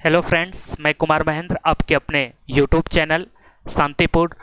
Hello friends, मैं कुमार महेंद्र आपके अपने यूट्यूब चैनल शांतिपुर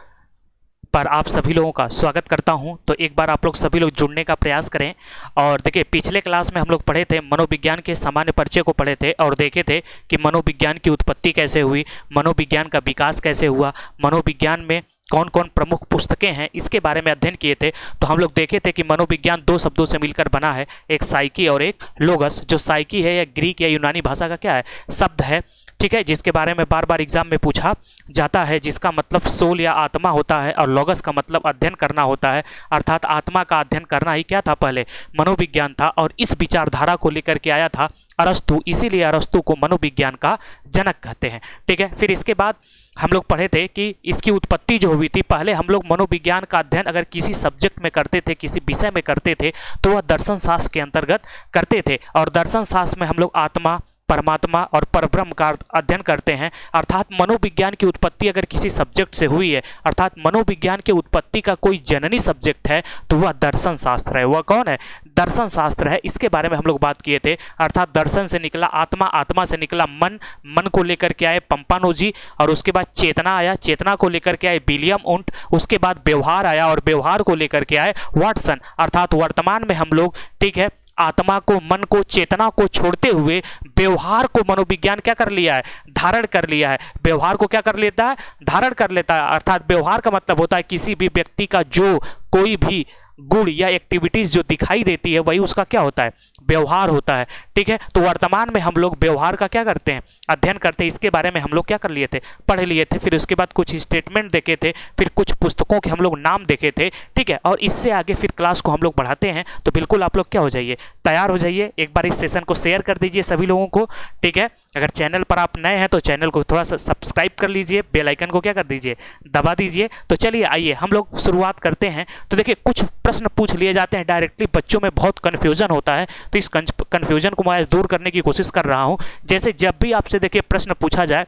पर आप सभी लोगों का स्वागत करता हूं। तो एक बार आप लोग सभी लोग जुड़ने का प्रयास करें। और देखिए, पिछले क्लास में हम लोग पढ़े थे, मनोविज्ञान के सामान्य परिचय को पढ़े थे और देखे थे कि मनोविज्ञान की उत्पत्ति कैसे हुई, मनोविज्ञान का विकास कैसे हुआ, मनोविज्ञान में कौन कौन प्रमुख पुस्तकें हैं, इसके बारे में अध्ययन किए थे। तो हम लोग देखे थे कि मनोविज्ञान दो शब्दों से मिलकर बना है, एक साइकी और एक लोगस। जो साइकी है या ग्रीक या यूनानी भाषा का क्या है, शब्द है, ठीक है, जिसके बारे में बार बार एग्जाम में पूछा जाता है, जिसका मतलब सोल या आत्मा होता है, और लोगस का मतलब अध्ययन करना होता है। अर्थात आत्मा का अध्ययन करना ही क्या था, पहले मनोविज्ञान था। और इस विचारधारा को लेकर के आया था अरस्तु, इसीलिए अरस्तु को मनोविज्ञान का जनक कहते हैं। ठीक है, फिर इसके बाद हम लोग पढ़े थे कि इसकी उत्पत्ति जो हुई थी, पहले हम लोग मनोविज्ञान का अध्ययन अगर किसी सब्जेक्ट में करते थे, किसी विषय में करते थे, तो वह दर्शन शास्त्र के अंतर्गत करते थे। और दर्शन शास्त्र में हम लोग आत्मा, परमात्मा और परब्रह्म का अध्ययन करते हैं। अर्थात मनोविज्ञान की उत्पत्ति अगर किसी सब्जेक्ट से हुई है, अर्थात मनोविज्ञान की उत्पत्ति का कोई जननी सब्जेक्ट है, तो वह दर्शन शास्त्र है। वह कौन है? दर्शन शास्त्र है। इसके बारे में हम लोग बात किए थे। अर्थात दर्शन से निकला आत्मा, आत्मा से निकला मन, मन को लेकर के आए पंपानोजी, और उसके बाद चेतना आया, चेतना को लेकर के आए विलियम उंट, उसके बाद व्यवहार आया और व्यवहार को लेकर के आए वाटसन। अर्थात वर्तमान में हम लोग, ठीक है, आत्मा को, मन को, चेतना को छोड़ते हुए व्यवहार को मनोविज्ञान क्या कर लिया है, धारण कर लिया है। व्यवहार को क्या कर लेता है, धारण कर लेता है। अर्थात व्यवहार का मतलब होता है किसी भी व्यक्ति का जो कोई भी गुण या एक्टिविटीज जो दिखाई देती है, वही उसका क्या होता है, व्यवहार होता है। ठीक है, तो वर्तमान में हम लोग व्यवहार का क्या करते हैं, अध्ययन करते हैं। इसके बारे में हम लोग क्या कर लिए थे, पढ़ लिए थे। फिर उसके बाद कुछ स्टेटमेंट देखे थे, फिर कुछ पुस्तकों के हम लोग नाम देखे थे। ठीक है, और इससे आगे फिर क्लास को हम लोग बढ़ाते हैं। तो बिल्कुल आप लोग क्या हो जाइए, तैयार हो जाइए। एक बार इस सेशन को शेयर कर दीजिए सभी लोगों को। ठीक है, अगर चैनल पर आप नए हैं तो चैनल को थोड़ा सा सब्सक्राइब कर लीजिए, बेल आइकन को क्या कर दीजिए, दबा दीजिए। तो चलिए आइए हम लोग शुरुआत करते हैं। तो देखिए, कुछ प्रश्न पूछ लिए जाते हैं डायरेक्टली, बच्चों में बहुत कन्फ्यूजन होता है, तो इस कन्फ्यूजन को मैं दूर करने की कोशिश कर रहा हूं। जैसे जब भी आपसे देखिए प्रश्न पूछा जाए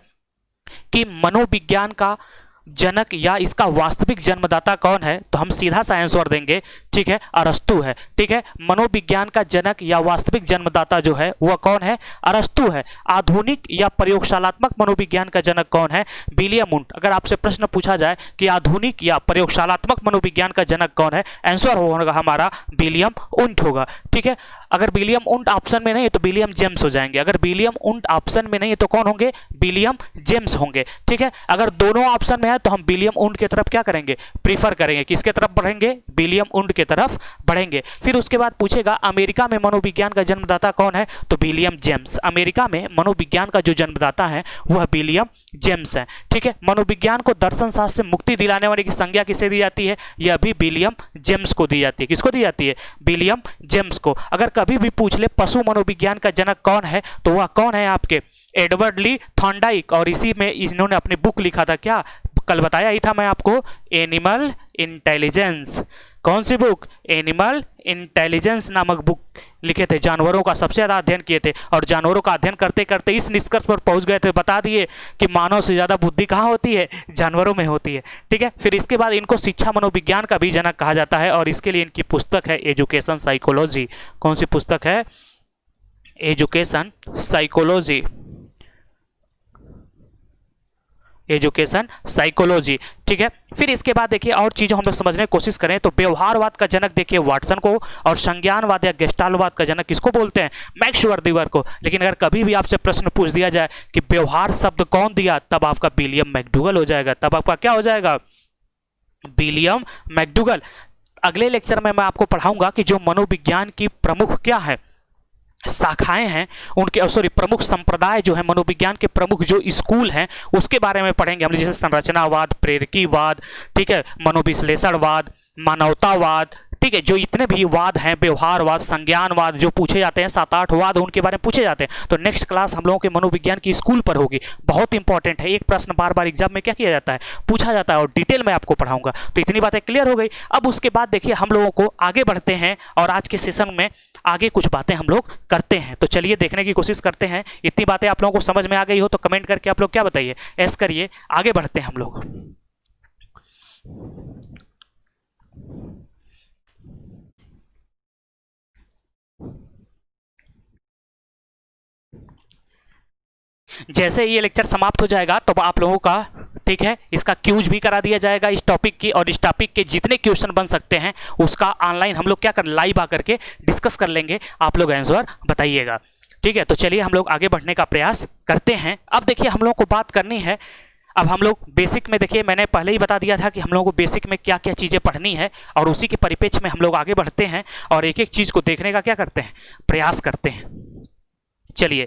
कि मनोविज्ञान का जनक या इसका वास्तविक जन्मदाता कौन है, तो हम सीधा सा आंसर देंगे, ठीक है, अरस्तु है। ठीक है, मनोविज्ञान का जनक या वास्तविक जन्मदाता जो है वह कौन है, अरस्तु है। आधुनिक या प्रयोगशालात्मक मनोविज्ञान का जनक कौन है, विलियम उंट। अगर आपसे प्रश्न पूछा जाए कि आधुनिक या प्रयोगशालात्मक मनोविज्ञान का जनक कौन है, आंसर होगा हमारा विलियम उंट होगा। ठीक है, अगर विलियम उंट ऑप्शन में नहीं है तो विलियम जेम्स हो जाएंगे। अगर विलियम उंट ऑप्शन में नहीं है तो कौन होंगे, विलियम जेम्स होंगे। ठीक है, अगर दोनों ऑप्शन में है तो हम विलियम उंट की तरफ क्या करेंगे, प्रीफर करेंगे। किसके तरफ बढ़ेंगे, विलियम उंट की तरफ बढ़ेंगे। फिर उसके बाद पूछेगा अमेरिका में मनोविज्ञान का जन्मदाता कौन है, तो विलियम जेम्स। अमेरिका में मनोविज्ञान का जो जन्मदाता है वह विलियम जेम्स है। ठीक है, मनोविज्ञान को दर्शन शास्त्र से मुक्ति दिलाने वाले की संज्ञा किसे दी जाती है, यह भी विलियम जेम्स को दी जाती है। किसको दी जाती है, विलियम जेम्स को। अगर कभी भी पूछ ले पशु मनोविज्ञान का जनक कौन है, तो वह कौन है आपके, एडवर्ड ली थॉर्नडाइक। और इसी में इन्होंने अपनी बुक लिखा था, क्या कल बताया ही था मैं आपको, एनिमल इंटेलिजेंस। कौन सी बुक, एनिमल इंटेलिजेंस नामक बुक लिखे थे। जानवरों का सबसे ज्यादा अध्ययन किए थे, और जानवरों का अध्ययन करते करते इस निष्कर्ष पर पहुंच गए थे, बता दिए कि मानव से ज्यादा बुद्धि कहाँ होती है, जानवरों में होती है। ठीक है, फिर इसके बाद इनको शिक्षा मनोविज्ञान का भी जनक कहा जाता है, और इसके लिए इनकी पुस्तक है एजुकेशन साइकोलॉजी। कौन सी पुस्तक है, एजुकेशन साइकोलॉजी, एजुकेशन साइकोलॉजी। ठीक है, फिर इसके बाद देखिए और चीजों हम लोग समझने की कोशिश करें तो व्यवहारवाद का जनक देखिए वाटसन को, और संज्ञानवाद या गेस्टाल्टवाद का जनक किसको बोलते हैं, मैक्स वर्दीवर को। लेकिन अगर कभी भी आपसे प्रश्न पूछ दिया जाए कि व्यवहार शब्द कौन दिया, तब आपका विलियम मैकडूगल हो जाएगा। तब आपका क्या हो जाएगा, विलियम मैकडूगल। अगले लेक्चर में मैं आपको पढ़ाऊंगा कि जो मनोविज्ञान की प्रमुख क्या है, शाखाएं हैं उनके, सॉरी, प्रमुख संप्रदाय जो है मनोविज्ञान के, प्रमुख जो स्कूल हैं उसके बारे में पढ़ेंगे हम। जैसे संरचनावाद, प्रेरकीवाद, ठीक है, मनोविश्लेषणवाद, मानवतावाद, ठीक है, जो इतने भी वाद हैं, व्यवहारवाद, संज्ञानवाद जो पूछे जाते हैं, 7-8 वाद उनके बारे में पूछे जाते हैं। तो नेक्स्ट क्लास हम लोगों के मनोविज्ञान की स्कूल पर होगी, बहुत इंपॉर्टेंट है। एक प्रश्न बार बार एग्जाम में क्या किया जाता है, पूछा जाता है, और डिटेल में आपको पढ़ाऊंगा। तो इतनी बातें क्लियर हो गई। अब उसके बाद देखिए हम लोगों को आगे बढ़ते हैं, और आज के सेशन में आगे कुछ बातें हम लोग करते हैं। तो चलिए देखने की कोशिश करते हैं। इतनी बातें आप लोगों को समझ में आ गई हो तो कमेंट करके आप लोग क्या बताइए, एस करिए। आगे बढ़ते हैं हम लोग। जैसे ये लेक्चर समाप्त हो जाएगा तो आप लोगों का, ठीक है, इसका क्यूज भी करा दिया जाएगा इस टॉपिक की, और इस टॉपिक के जितने क्वेश्चन बन सकते हैं उसका ऑनलाइन हम लोग क्या कर लाइव आकर के डिस्कस कर लेंगे, आप लोग आंसर बताइएगा। ठीक है, तो चलिए हम लोग आगे बढ़ने का प्रयास करते हैं। अब देखिए हम लोग को बात करनी है, अब हम लोग बेसिक में, देखिए मैंने पहले ही बता दिया था कि हम लोगों को बेसिक में क्या क्या चीज़ें पढ़नी है, और उसी के परिप्रेक्ष्य में हम लोग आगे बढ़ते हैं और एक एक चीज़ को देखने का क्या करते हैं, प्रयास करते हैं। चलिए,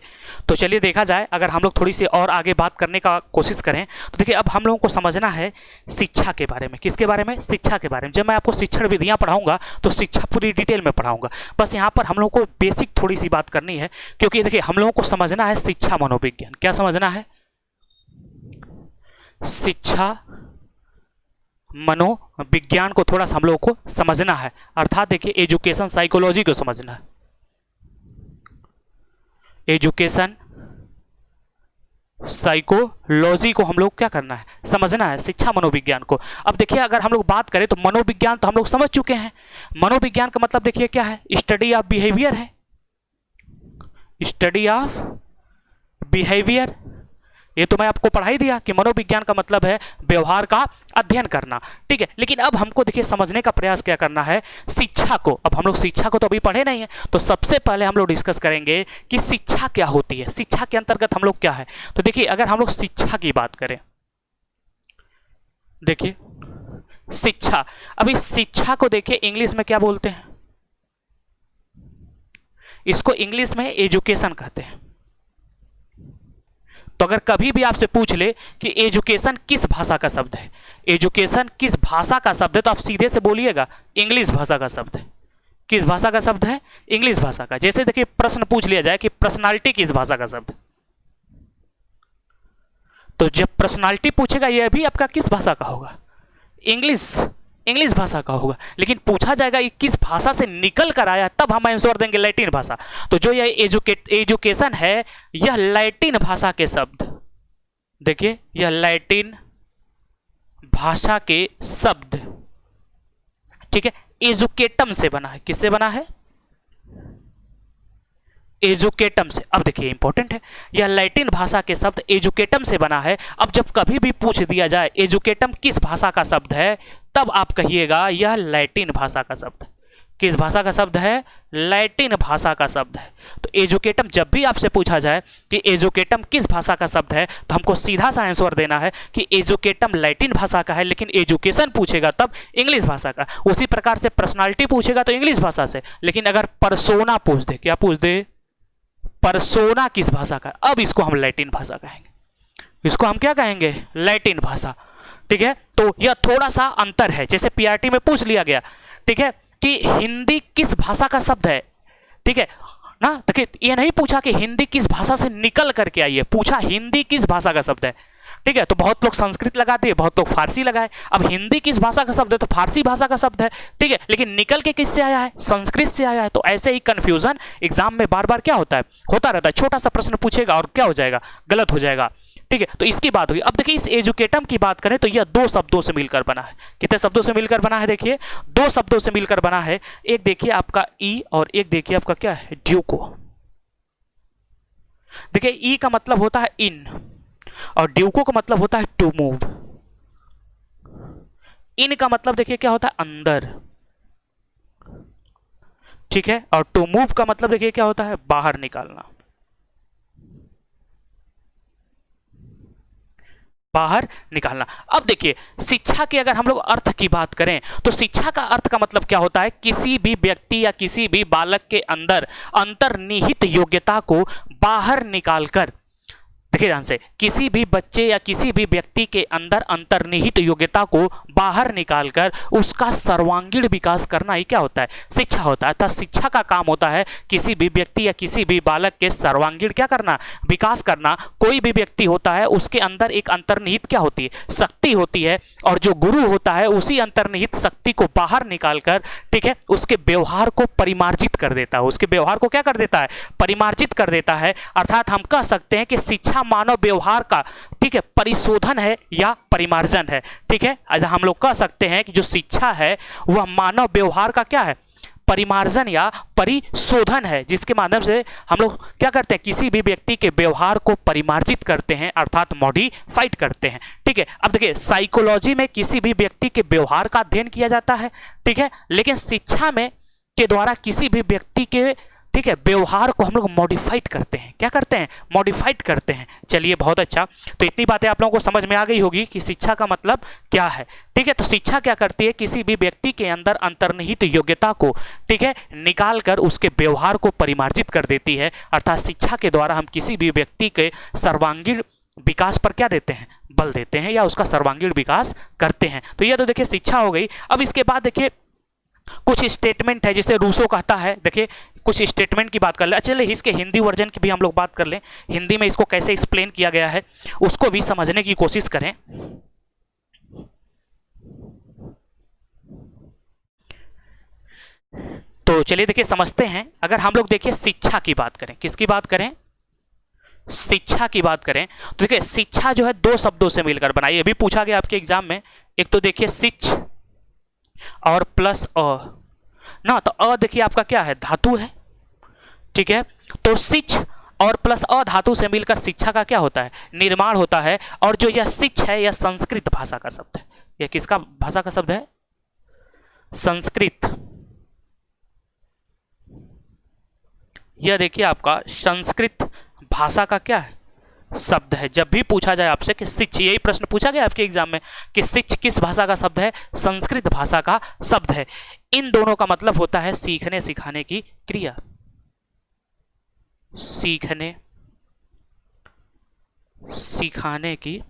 तो चलिए देखा जाए, अगर हम लोग थोड़ी सी और आगे बात करने का कोशिश करें तो देखिए अब हम लोगों को समझना है शिक्षा के बारे में। किसके बारे में? शिक्षा के बारे में। जब मैं आपको शिक्षण विधियां पढ़ाऊंगा तो शिक्षा पूरी डिटेल में पढ़ाऊंगा, बस यहाँ पर हम लोगों को बेसिक थोड़ी सी बात करनी है, क्योंकि देखिए हम लोगों को समझना है शिक्षा मनोविज्ञान। क्या समझना है? शिक्षा मनोविज्ञान को थोड़ा सा हम लोगों को समझना है, अर्थात देखिए एजुकेशन साइकोलॉजी को समझना है, एजुकेशन साइकोलॉजी को हम लोग क्या करना है, समझना है, शिक्षा मनोविज्ञान को। अब देखिए अगर हम लोग बात करें तो मनोविज्ञान तो हम लोग समझ चुके हैं। मनोविज्ञान का मतलब देखिए क्या है, स्टडी ऑफ बिहेवियर है, स्टडी ऑफ बिहेवियर। ये तो मैं आपको पढ़ा ही दिया कि मनोविज्ञान का मतलब है व्यवहार का अध्ययन करना। ठीक है, लेकिन अब हमको देखिए समझने का प्रयास क्या करना है, शिक्षा को। अब हम लोग शिक्षा को तो अभी पढ़े नहीं है, तो सबसे पहले हम लोग डिस्कस करेंगे कि शिक्षा क्या होती है, शिक्षा के अंतर्गत हम लोग क्या है। तो देखिए अगर हम लोग शिक्षा की बात करें, देखिए शिक्षा, अभी शिक्षा को देखिए इंग्लिश में क्या बोलते हैं, इसको इंग्लिश में एजुकेशन कहते हैं। तो अगर कभी भी आपसे पूछ ले कि एजुकेशन किस भाषा का शब्द है, एजुकेशन किस भाषा का शब्द है, तो आप सीधे से बोलिएगा इंग्लिश भाषा का शब्द है। किस भाषा का शब्द है? इंग्लिश भाषा का। जैसे देखिए प्रश्न पूछ लिया जाए कि पर्सनालिटी किस भाषा का शब्द है, तो जब पर्सनालिटी पूछेगा यह भी आपका किस भाषा का होगा, इंग्लिश भाषा का होगा। लेकिन पूछा जाएगा ये किस भाषा से निकल कर आया, तब हम आंसर देंगे लैटिन भाषा। तो जो यह एजुकेशन है यह लैटिन भाषा के शब्द, देखिए यह लैटिन भाषा के शब्द, ठीक है, एजुकेटम से बना है। किससे बना है? एजुकेटम से। अब देखिए इंपॉर्टेंट है, यह लैटिन भाषा के शब्द एजुकेटम से बना है। अब जब कभी भी पूछ दिया जाए एजुकेटम किस भाषा का शब्द है, तब आप कहिएगा यह लैटिन भाषा का शब्द है। किस भाषा का शब्द है? लैटिन भाषा का शब्द है। तो एजुकेटम, जब भी आपसे पूछा जाए कि एजुकेटम किस भाषा का शब्द है, तो हमको सीधा सा आंसर देना है कि एजुकेटम लैटिन भाषा का है, लेकिन एजुकेशन पूछेगा तब इंग्लिश भाषा का। उसी प्रकार से पर्सनालिटी पूछेगा तो इंग्लिश भाषा से, लेकिन अगर पर्सोना पूछ दे, क्या पूछ दे, पर्सोना किस भाषा का, अब इसको हम लैटिन भाषा कहेंगे, इसको हम क्या कहेंगे, लैटिन भाषा। ठीक है, तो यह थोड़ा सा अंतर है। जैसे पीआरटी में पूछ लिया गया, ठीक है, कि हिंदी किस भाषा का शब्द है, ठीक है ना, देखिए ये नहीं पूछा कि हिंदी किस भाषा से निकल करके आई है, पूछा हिंदी किस भाषा का शब्द है। ठीक है, तो बहुत लोग संस्कृत लगाते हैं, बहुत लोग फारसी लगाए। अब हिंदी किस भाषा का शब्द है, तो फारसी भाषा का शब्द है। ठीक है, लेकिन निकल के किससे आया है, संस्कृत से आया है। तो ऐसे ही कंफ्यूजन एग्जाम में बार बार क्या होता है, होता रहता है। छोटा सा प्रश्न पूछेगा और क्या हो जाएगा, गलत हो जाएगा। ठीक है, तो इसकी बात हुई। अब देखिए इस एजुकेटम की बात करें तो यह दो शब्दों से मिलकर बना है। कितने शब्दों से मिलकर बना है, देखिए दो शब्दों से मिलकर बना है। एक देखिए आपका ई और एक देखिए आपका क्या है, ड्यूको। देखिए ई का मतलब होता है इन और ड्यूको का मतलब होता है टू मूव। इन का मतलब देखिए क्या होता है, अंदर। ठीक है, और टू मूव का मतलब देखिए क्या होता है, बाहर निकालना, बाहर निकालना। अब देखिए शिक्षा के अगर हम लोग अर्थ की बात करें तो शिक्षा का अर्थ का मतलब क्या होता है, किसी भी व्यक्ति या किसी भी बालक के अंदर अंतर्निहित योग्यता को बाहर निकालकर, देखिए ध्यान से, किसी भी बच्चे या किसी भी व्यक्ति के अंदर अंतर्निहित योग्यता को बाहर निकालकर उसका सर्वांगीण विकास करना ही क्या होता है, शिक्षा होता है। अर्थात शिक्षा का काम होता है किसी भी व्यक्ति या किसी भी बालक के सर्वांगीण क्या करना, विकास करना। कोई भी व्यक्ति होता है उसके अंदर एक अंतर्निहित क्या होती है, शक्ति होती है, और जो गुरु होता है उसी अंतर्निहित शक्ति को बाहर निकालकर, ठीक है, उसके व्यवहार को परिमार्जित कर देता है। उसके व्यवहार को क्या कर देता है, परिमार्जित कर देता है। अर्थात हम कह सकते हैं कि शिक्षा मानव व्यवहार का, ठीक है, परिशोधन है या परिमार्जन है। ठीक है, हम लोग कह सकते हैं कि जो शिक्षा है वह मानव व्यवहार का क्या है, परिमार्जन या परिशोधन है, जिसके माध्यम से हम लोग क्या करते हैं, किसी भी व्यक्ति के व्यवहार को परिमार्जित करते हैं अर्थात मॉडिफाइड करते हैं। ठीक है, अब देखिए साइकोलॉजी में किसी भी व्यक्ति के व्यवहार का अध्ययन किया जाता है, ठीक है, लेकिन शिक्षा में के द्वारा किसी भी व्यक्ति के, ठीक है, व्यवहार को हम लोग मॉडिफाइड करते हैं। क्या करते हैं, मॉडिफाइड करते हैं। चलिए बहुत अच्छा, तो इतनी बातें आप लोगों को समझ में आ गई होगी कि शिक्षा का मतलब क्या है। ठीक है, तो शिक्षा क्या करती है, किसी भी व्यक्ति के अंदर अंतर्निहित योग्यता को, ठीक है, निकाल कर उसके व्यवहार को परिमार्जित कर देती है। अर्थात शिक्षा के द्वारा हम किसी भी व्यक्ति के सर्वांगीण विकास पर क्या देते हैं, बल देते हैं या उसका सर्वांगीण विकास करते हैं। तो यह तो देखिए शिक्षा हो गई। अब इसके बाद देखिए कुछ स्टेटमेंट है जिसे रूसो कहता है। देखिए कुछ स्टेटमेंट की बात कर ले, चलिए इसके हिंदी वर्जन की भी हम लोग बात कर लें, हिंदी में इसको कैसे एक्सप्लेन किया गया है उसको भी समझने की कोशिश करें। तो चलिए देखिए समझते हैं। अगर हम लोग देखिए शिक्षा की बात करें, किसकी बात करें, शिक्षा की बात करें, तो देखिए शिक्षा जो है दो शब्दों से मिलकर बना, ये भी पूछा गया आपके एग्जाम में। एक तो देखिए शिच और प्लस अ ना, तो अ देखिए आपका क्या है, धातु है। ठीक है, तो शिच और प्लस अ धातु से मिलकर शिक्षा का क्या होता है, निर्माण होता है। और जो यह शिच है यह संस्कृत भाषा का शब्द है। यह किसका भाषा का शब्द है, संस्कृत। यह देखिए आपका संस्कृत भाषा का क्या है, शब्द है। जब भी पूछा जाए आपसे कि शिच, यही प्रश्न पूछा गया आपके एग्जाम में कि शिच किस भाषा का शब्द है, संस्कृत भाषा का शब्द है। इन दोनों का मतलब होता है सीखने सिखाने की क्रिया, सीखने सिखाने की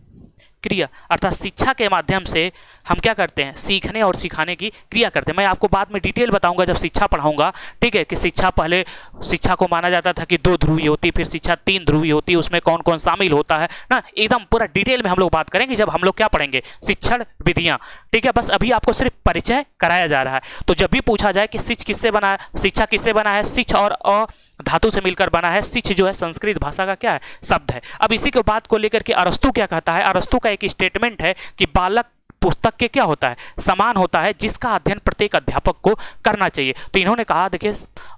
क्रिया। अर्थात शिक्षा के माध्यम से हम क्या करते हैं, सीखने और सिखाने की क्रिया करते हैं। मैं आपको बाद में डिटेल बताऊंगा जब शिक्षा पढ़ाऊंगा। ठीक है, कि शिक्षा पहले शिक्षा को माना जाता था कि 2 ध्रुवीय होती, फिर शिक्षा 3 ध्रुवीय होती, उसमें कौन कौन शामिल होता है ना, एकदम पूरा डिटेल में हम लोग बात करेंगे जब हम लोग क्या पढ़ेंगे, शिक्षण विधियां। ठीक है, बस अभी आपको सिर्फ परिचय कराया जा रहा है। तो जब भी पूछा जाए कि शिच किससे बना है, शिक्षा किससे बना है, शिच और अ धातु से मिलकर बना है। शिच जो है संस्कृत भाषा का क्या है, शब्द है। अब इसी के बात को लेकर के अरस्तु क्या कहता है, अरस्तु का एक स्टेटमेंट है कि बालक पुस्तक के क्या होता है, समान होता है, जिसका अध्ययन प्रत्येक अध्यापक को करना चाहिए। तो इन्होंने कहा, देखिए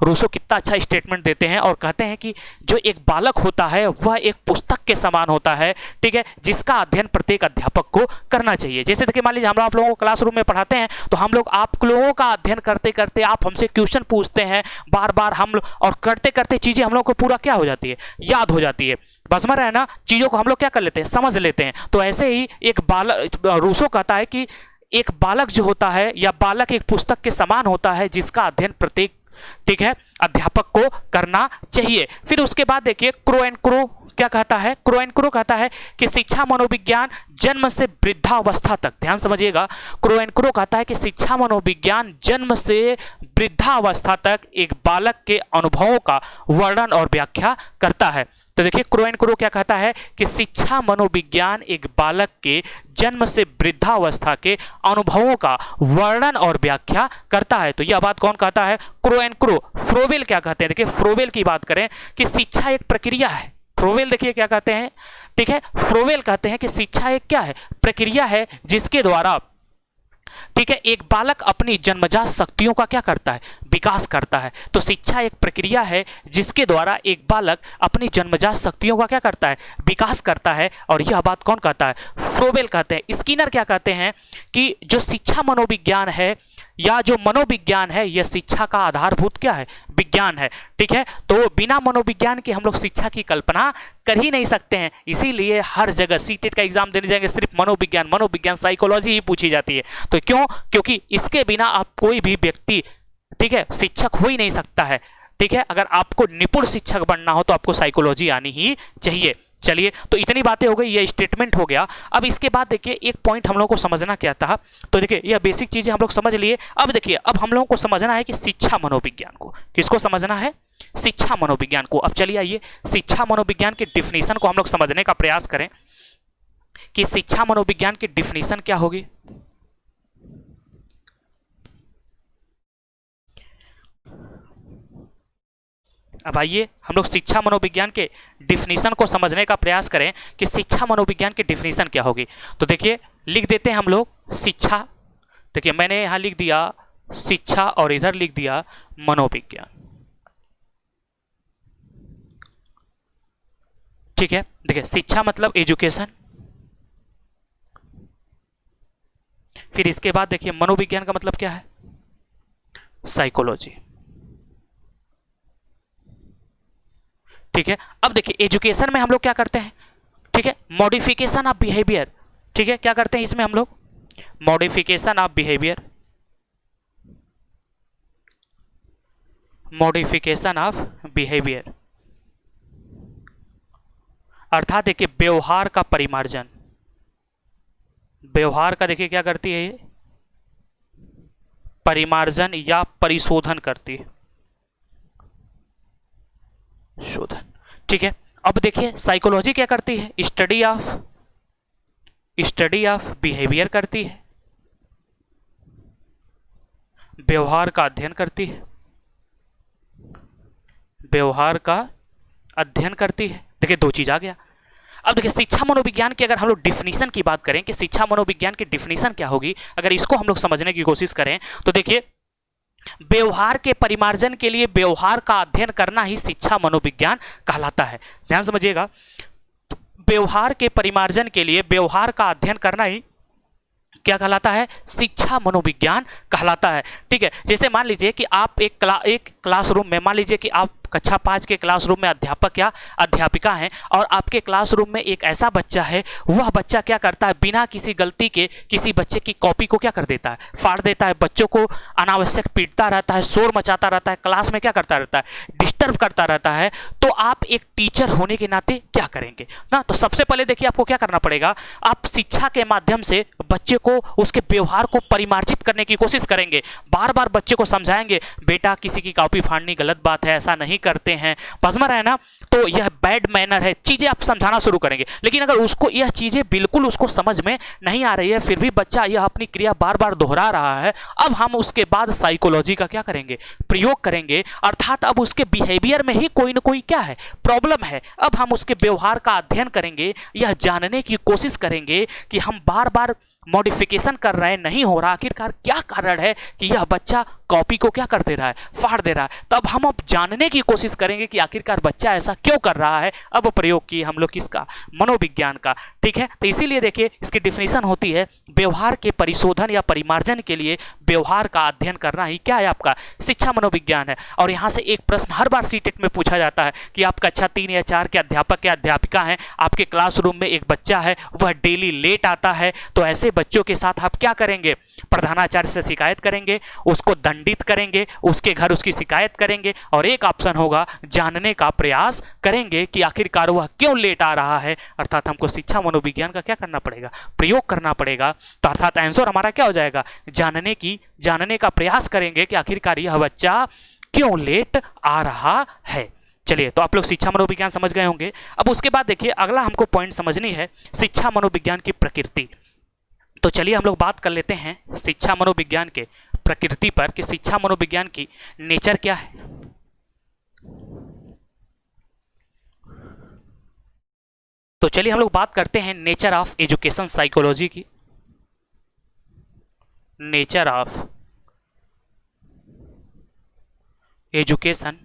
रूसो कितना अच्छा स्टेटमेंट देते हैं और कहते हैं कि जो एक बालक होता है वह एक पुस्तक के समान होता है, ठीक है, जिसका अध्ययन प्रत्येक अध्यापक को करना चाहिए। जैसे देखिए मान लीजिए हम आप लोगों को क्लासरूम में पढ़ाते हैं, तो हम लोग आप लोगों का अध्ययन करते करते आप हमसे क्वेश्चन पूछते हैं बार बार, हम और करते करते चीजें हम लोग को पूरा क्या हो जाती है, याद हो जाती है। बस में है ना, चीजों को हम लोग क्या कर लेते हैं, समझ लेते हैं। तो ऐसे ही एक बालक, रूसो कहता है कि एक बालक जो होता है या बालक एक पुस्तक के समान होता है, जिसका अध्ययन प्रत्येक, ठीक है, अध्यापक को करना चाहिए। फिर उसके बाद देखिए क्रो एंड क्रो क्या कहता है, क्रो एंड क्रो कहता है कि शिक्षा मनोविज्ञान जन्म से वृद्धावस्था तक, ध्यान समझिएगा, क्रो एंड क्रो कहता है कि शिक्षा मनोविज्ञान जन्म से वृद्धावस्था तक एक बालक के अनुभवों का वर्णन और व्याख्या करता है। तो देखिए क्रो एंड क्रो क्या कहता है कि शिक्षा मनोविज्ञान एक बालक के जन्म से वृद्धावस्था के अनुभवों का वर्णन और व्याख्या करता है। तो यह बात कौन कहता है, क्रो एंड क्रो। फ्रोवेल क्या कहते हैं, देखिए फ्रोवेल की बात करें कि शिक्षा एक प्रक्रिया है। फ्रोवेल देखिए क्या कहते हैं, ठीक है, फ्रोवेल कहते हैं कि शिक्षा एक क्या है, प्रक्रिया है, जिसके द्वारा, ठीक है, एक बालक अपनी जन्मजात शक्तियों का क्या करता है, विकास करता है। तो शिक्षा एक प्रक्रिया है जिसके द्वारा एक बालक अपनी जन्मजात शक्तियों का क्या करता है, विकास करता है। और यह बात कौन कहता है, फ्रोवेल कहते हैं। स्किनर क्या कहते हैं कि जो शिक्षा मनोविज्ञान है या जो मनोविज्ञान है, यह शिक्षा का आधारभूत क्या है, विज्ञान है। ठीक है, तो बिना मनोविज्ञान के हम लोग शिक्षा की कल्पना कर ही नहीं सकते हैं। इसीलिए हर जगह सीटेट का एग्जाम देने जाएंगे सिर्फ मनोविज्ञान, मनोविज्ञान साइकोलॉजी ही पूछी जाती है। तो क्यों, क्योंकि इसके बिना आप कोई भी व्यक्ति, ठीक है, शिक्षक हो ही नहीं सकता है। ठीक है, अगर आपको निपुण शिक्षक बनना हो तो आपको साइकोलॉजी आनी ही चाहिए। चलिए, तो इतनी बातें हो गई, ये स्टेटमेंट हो गया। अब इसके बाद देखिए एक पॉइंट हम लोग को समझना क्या था। तो देखिए यह बेसिक चीजें हम लोग समझ लिए। अब देखिए अब हम लोगों को समझना है कि शिक्षा मनोविज्ञान को, किसको समझना है, शिक्षा मनोविज्ञान को। अब चलिए आइए शिक्षा मनोविज्ञान के डिफिनीशन को हम लोग समझने का प्रयास करें कि शिक्षा मनोविज्ञान की डिफिनीशन क्या होगी। अब आइए हम लोग शिक्षा मनोविज्ञान के डिफिनीशन को समझने का प्रयास करें कि शिक्षा मनोविज्ञान की डिफिनीशन क्या होगी। तो देखिए लिख देते हैं हम लोग शिक्षा, देखिए मैंने यहां लिख दिया शिक्षा और इधर लिख दिया मनोविज्ञान। ठीक है, देखिए शिक्षा मतलब एजुकेशन, फिर इसके बाद देखिए मनोविज्ञान का मतलब क्या है, साइकोलॉजी। ठीक है, अब देखिए एजुकेशन में हम लोग क्या करते हैं, ठीक है, मॉडिफिकेशन ऑफ बिहेवियर। ठीक है, क्या करते हैं इसमें हम लोग, modification of behaviour, modification of behaviour अर्थात देखिए व्यवहार का परिमार्जन। व्यवहार का देखिए क्या करती है ये, परिमार्जन या परिशोधन करती है, शोधन। ठीक है, अब देखिए साइकोलॉजी क्या करती है, स्टडी ऑफ बिहेवियर करती है, व्यवहार का अध्ययन करती है, व्यवहार का अध्ययन करती है। देखिए दो चीज आ गया। अब देखिए शिक्षा मनोविज्ञान की अगर हम लोग डिफिनीशन की बात करें कि शिक्षा मनोविज्ञान की डिफिनीशन क्या होगी, अगर इसको हम लोग समझने की कोशिश करें तो देखिए व्यवहार के परिमार्जन के लिए व्यवहार का अध्ययन करना ही शिक्षा मनोविज्ञान कहलाता है। ध्यान समझिएगा, व्यवहार के परिमार्जन के लिए व्यवहार का अध्ययन करना ही क्या कहलाता है, शिक्षा मनोविज्ञान कहलाता है। ठीक है, जैसे मान लीजिए कि आप एक क्लासरूम में, मान लीजिए कि आप कक्षा 5 के क्लासरूम में अध्यापक या अध्यापिका हैं और आपके क्लासरूम में एक ऐसा बच्चा है, वह बच्चा क्या करता है, बिना किसी गलती के किसी बच्चे की कॉपी को क्या कर देता है, फाड़ देता है, बच्चों को अनावश्यक पीटता रहता है, शोर मचाता रहता है, क्लास में क्या करता रहता है, डिस्टर्ब करता रहता है। तो आप एक टीचर होने के नाते क्या करेंगे ना, तो सबसे पहले देखिए आपको क्या करना पड़ेगा, आप शिक्षा के माध्यम से बच्चे को उसके व्यवहार को परिमार्जित करने की कोशिश करेंगे, बार बार बच्चे को समझाएंगे, बेटा किसी की कॉपी फाड़नी गलत बात है, ऐसा नहीं करते हैं, समझ रहे हैं ना, तो यह बैड मैनर है, चीजें आप समझाना शुरू करेंगे। लेकिन अगर उसको यह चीजें बिल्कुल उसको समझ में नहीं आ रही है, फिर भी बच्चा यह अपनी क्रिया बार बार दोहरा रहा है, अब हम उसके बाद साइकोलॉजी का क्या करेंगे, प्रयोग करेंगे, अर्थात अब उसके बिहेवियर में ही कोई ना कोई क्या है, प्रॉब्लम है। अब हम उसके व्यवहार का अध्ययन करेंगे, यह जानने की कोशिश करेंगे कि हम बार बार मॉडिफिकेशन कर रहे हैं, नहीं हो रहा, आखिरकार क्या कारण है कि यह बच्चा कॉपी को क्या कर दे रहा है, फाड़ दे रहा है। तब हम अब जानने की कोशिश करेंगे कि आखिरकार बच्चा ऐसा क्यों कर रहा है। अब प्रयोग किए हम लोग किसका, मनोविज्ञान का। ठीक है, तो इसीलिए देखिए इसकी डिफिनीशन होती है, व्यवहार के परिशोधन या परिमार्जन के लिए व्यवहार का अध्ययन करना ही क्या है, आपका शिक्षा मनोविज्ञान है। और यहां से एक प्रश्न हर बार सीटेट में पूछा जाता है कि आप कक्षा 3 या 4 के अध्यापक या अध्यापिका हैं, आपके क्लासरूम में एक बच्चा है, वह डेली लेट आता है, तो ऐसे बच्चों के साथ आप क्या करेंगे, प्रधानाचार्य से शिकायत करेंगे, उसको दंडित करेंगे, उसके घर उसकी शिकायत करेंगे, और एक ऑप्शन होगा जानने का प्रयास करेंगे कि आखिरकार वह क्यों लेट आ रहा है। अर्थात हमको शिक्षा मनोविज्ञान का क्या करना पड़ेगा, प्रयोग करना पड़ेगा। तो अर्थात आंसर हमारा क्या हो जाएगा, जानने का प्रयास करेंगे कि आखिरकार यह बच्चा क्यों लेट आ रहा है। चलिए, तो आप लोग शिक्षा मनोविज्ञान समझ गए होंगे। अब उसके बाद देखिए अगला हमको पॉइंट समझनी है, शिक्षा मनोविज्ञान की प्रकृति। तो चलिए हम लोग बात कर लेते हैं शिक्षा मनोविज्ञान के प्रकृति पर कि शिक्षा मनोविज्ञान की नेचर क्या है। तो चलिए हम लोग बात करते हैं नेचर ऑफ एजुकेशन साइकोलॉजी की। नेचर ऑफ एजुकेशन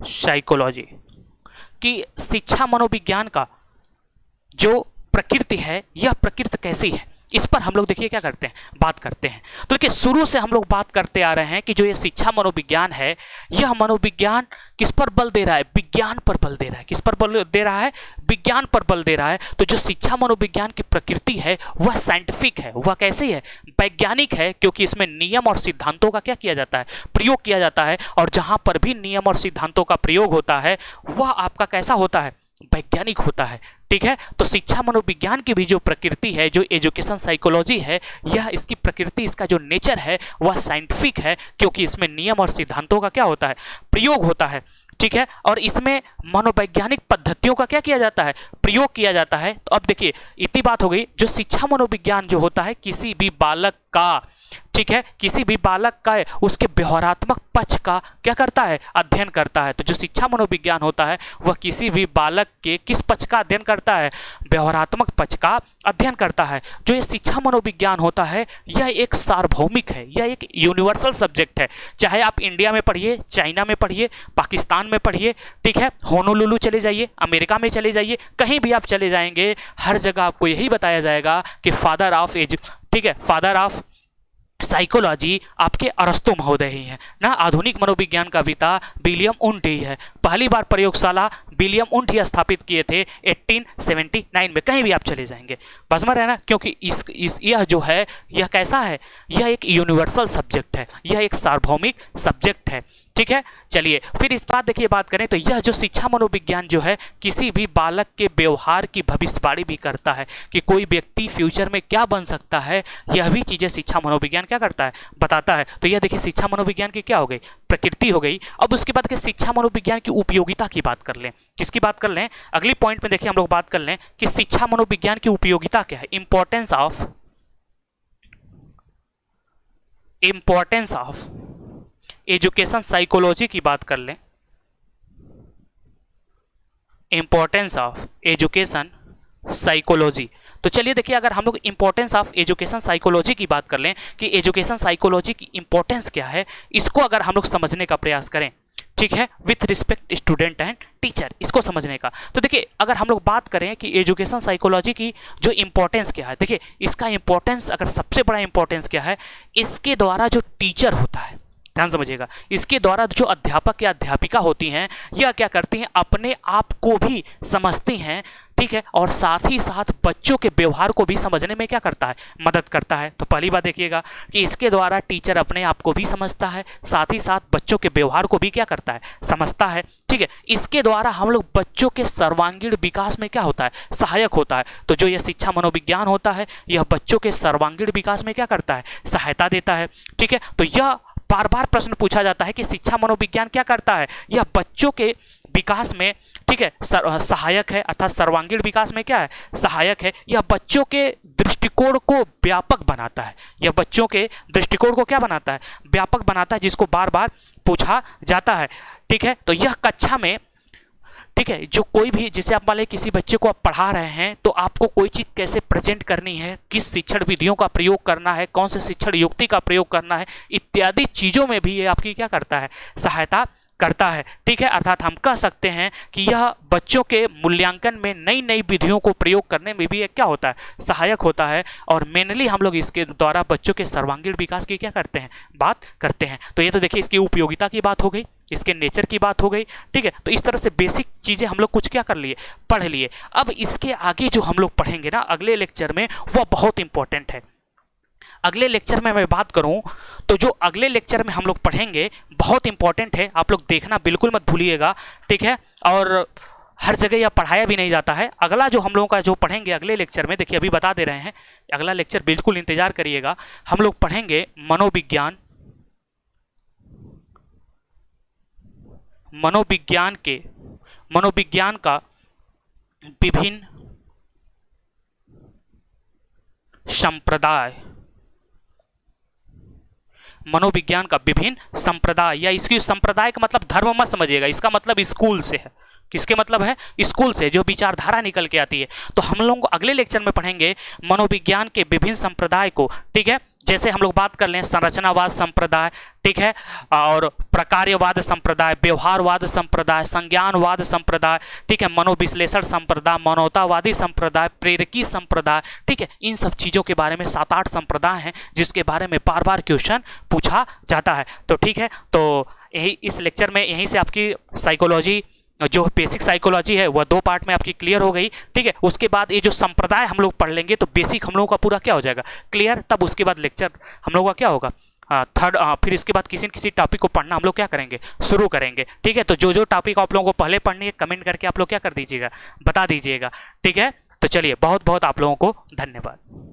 साइकोलॉजी की शिक्षा मनोविज्ञान का जो प्रकृति है, यह प्रकृति कैसी है, इस पर हम लोग देखिए क्या करते हैं, बात करते हैं। तो देखिए शुरू से हम लोग बात करते आ रहे हैं कि जो ये शिक्षा मनोविज्ञान है, यह मनोविज्ञान किस पर बल दे रहा है, विज्ञान पर बल दे रहा है। किस पर बल दे रहा है, विज्ञान पर बल दे रहा है। तो जो शिक्षा मनोविज्ञान की प्रकृति है वह साइंटिफिक है, वह कैसे है, वैज्ञानिक है, क्योंकि इसमें नियम और सिद्धांतों का क्या किया जाता है, प्रयोग किया जाता है। और जहां पर भी नियम और सिद्धांतों का प्रयोग होता है वह आपका कैसा होता है, वैज्ञानिक होता है। ठीक है, तो शिक्षा मनोविज्ञान की भी जो प्रकृति है, जो एजुकेशन साइकोलॉजी है, यह इसकी प्रकृति, इसका जो नेचर है वह साइंटिफिक है, क्योंकि इसमें नियम और सिद्धांतों का क्या होता है, प्रयोग होता है। ठीक है, और इसमें मनोवैज्ञानिक पद्धतियों का क्या किया जाता है, प्रयोग किया जाता है। तो अब देखिए इतनी बात हो गई, जो शिक्षा मनोविज्ञान जो होता है किसी भी बालक का, ठीक है, किसी भी बालक का उसके व्यवहारात्मक पक्ष का क्या करता है, अध्ययन करता है। तो जो शिक्षा मनोविज्ञान होता है वह किसी भी बालक के किस पक्ष का अध्ययन करता है, व्यवहारात्मक पक्ष का अध्ययन करता है। जो ये शिक्षा मनोविज्ञान होता है यह एक सार्वभौमिक है, यह एक यूनिवर्सल सब्जेक्ट है। चाहे आप इंडिया में पढ़िए, चाइना में पढ़िए, पाकिस्तान में पढ़िए, ठीक है, होनोलुलु चले जाइए, अमेरिका में चले जाइए, कहीं भी आप चले जाएंगे हर जगह आपको यही बताया जाएगा कि फादर ऑफ एज, ठीक है, फादर ऑफ साइकोलॉजी आपके अरस्तु महोदय ही हैं ना। आधुनिक मनोविज्ञान का पिता विलियम उंट ही है। पहली बार प्रयोगशाला विलियम उंट ही स्थापित किए थे 1879 में। कहीं भी आप चले जाएंगे बस में रहना, क्योंकि यह जो है यह कैसा है, यह एक यूनिवर्सल सब्जेक्ट है, यह एक सार्वभौमिक सब्जेक्ट है, ठीक है। चलिए फिर इस बात देखिए बात करें तो यह जो शिक्षा मनोविज्ञान जो है किसी भी बालक के व्यवहार की भविष्यवाणी भी करता है कि कोई व्यक्ति फ्यूचर में क्या बन सकता है, यह भी चीजें शिक्षा मनोविज्ञान क्या करता है, बताता है। तो यह देखिए शिक्षा मनोविज्ञान की क्या हो गई, प्रकृति हो गई। अब उसके बाद के शिक्षा मनोविज्ञान की उपयोगिता की बात कर लें। किसकी बात कर लें, अगली पॉइंट में देखिए हम लोग बात कर लें कि शिक्षा मनोविज्ञान की उपयोगिता क्या है। इंपॉर्टेंस ऑफ एजुकेशन साइकोलॉजी की बात कर लें। इंपॉर्टेंस ऑफ एजुकेशन साइकोलॉजी, तो चलिए देखिए अगर हम लोग इंपॉर्टेंस ऑफ एजुकेशन साइकोलॉजी की बात कर लें कि एजुकेशन साइकोलॉजी की इंपॉर्टेंस क्या है, इसको अगर हम लोग समझने का प्रयास करें, ठीक है, with respect student and teacher, इसको समझने का। तो देखिए अगर हम लोग बात करें कि एजुकेशन साइकोलॉजी की जो इंपॉर्टेंस क्या है, देखिए इसका इंपॉर्टेंस, अगर सबसे बड़ा इंपॉर्टेंस क्या है, इसके द्वारा जो टीचर होता है, ध्यान समझिएगा, इसके द्वारा जो अध्यापक या अध्यापिका होती हैं यह क्या करती हैं, अपने आप को भी समझती हैं, ठीक है, और साथ ही साथ बच्चों के व्यवहार को भी समझने में क्या करता है, मदद करता है। तो पहली बात देखिएगा कि इसके द्वारा टीचर अपने आप को भी समझता है, साथ ही साथ बच्चों के व्यवहार को भी क्या करता है, समझता है, ठीक है। इसके द्वारा हम लोग बच्चों के सर्वांगीण विकास में क्या होता है, सहायक होता है। तो जो यह शिक्षा मनोविज्ञान होता है यह बच्चों के सर्वांगीण विकास में क्या करता है, सहायता देता है, ठीक है। तो यह बार बार प्रश्न पूछा जाता है कि शिक्षा मनोविज्ञान क्या करता है, यह बच्चों के विकास में, ठीक है, सहायक है, अर्थात सर्वांगीण विकास में क्या है, सहायक है। यह बच्चों के दृष्टिकोण को व्यापक बनाता है, यह बच्चों के दृष्टिकोण को क्या बनाता है, व्यापक बनाता है, जिसको बार बार पूछा जाता है, ठीक है। तो यह कक्षा में, ठीक है, जो कोई भी, जिसे आप मान लें किसी बच्चे को आप पढ़ा रहे हैं तो आपको कोई चीज़ कैसे प्रेजेंट करनी है, किस शिक्षण विधियों का प्रयोग करना है, कौन से शिक्षण युक्ति का प्रयोग करना है, इत्यादि चीज़ों में भी ये आपकी क्या करता है, सहायता करता है, ठीक है। अर्थात हम कह सकते हैं कि यह बच्चों के मूल्यांकन में नई नई विधियों को प्रयोग करने में भी एक क्या होता है, सहायक होता है। और मेनली हम लोग इसके द्वारा बच्चों के सर्वांगीण विकास की क्या करते हैं, बात करते हैं। तो ये तो देखिए इसकी उपयोगिता की बात हो गई, इसके नेचर की बात हो गई, ठीक है। तो इस तरह से बेसिक चीज़ें हम लोग कुछ क्या कर लिए, पढ़ लिए। अब इसके आगे जो हम लोग पढ़ेंगे ना अगले लेक्चर में, वह बहुत इंपॉर्टेंट है। अगले लेक्चर में मैं बात करूं तो जो अगले लेक्चर में हम लोग पढ़ेंगे बहुत इंपॉर्टेंट है, आप लोग देखना बिल्कुल मत भूलिएगा, ठीक है। और हर जगह यह पढ़ाया भी नहीं जाता है। अगला जो हम लोगों का जो पढ़ेंगे अगले लेक्चर में, देखिए अभी बता दे रहे हैं, अगला लेक्चर बिल्कुल इंतजार करिएगा। हम लोग पढ़ेंगे मनोविज्ञान, मनोविज्ञान का विभिन्न संप्रदाय, मनोविज्ञान का विभिन्न संप्रदाय, या इसकी संप्रदाय का मतलब धर्म मत समझिएगा, इसका मतलब स्कूल से है। किसके मतलब है, स्कूल से जो विचारधारा निकल के आती है। तो हम लोग अगले लेक्चर में पढ़ेंगे मनोविज्ञान के विभिन्न संप्रदाय को, ठीक है। जैसे हम लोग बात कर लें संरचनावाद संप्रदाय, ठीक है, और प्रकार्यवाद संप्रदाय, व्यवहारवाद संप्रदाय, संज्ञानवाद संप्रदाय, ठीक है, मनोविश्लेषण संप्रदाय, मानवतावादी संप्रदाय, प्रेरकी संप्रदाय, ठीक है। इन सब चीज़ों के बारे में 7-8 संप्रदाय हैं जिसके बारे में बार बार क्वेश्चन पूछा जाता है। तो ठीक है, तो यही इस लेक्चर में यहीं से आपकी साइकोलॉजी, जो बेसिक साइकोलॉजी है वह 2 पार्ट में आपकी क्लियर हो गई, ठीक है। उसके बाद ये जो संप्रदाय हम लोग पढ़ लेंगे तो बेसिक हम लोगों का पूरा क्या हो जाएगा, क्लियर। तब उसके बाद लेक्चर हम लोगों का क्या होगा, फिर इसके बाद किसी न किसी टॉपिक को पढ़ना हम लोग क्या करेंगे, शुरू करेंगे, ठीक है। तो जो जो टॉपिक आप लोगों को पहले पढ़नी है कमेंट करके आप लोग क्या कर दीजिएगा, बता दीजिएगा, ठीक है। तो चलिए बहुत बहुत आप लोगों को धन्यवाद।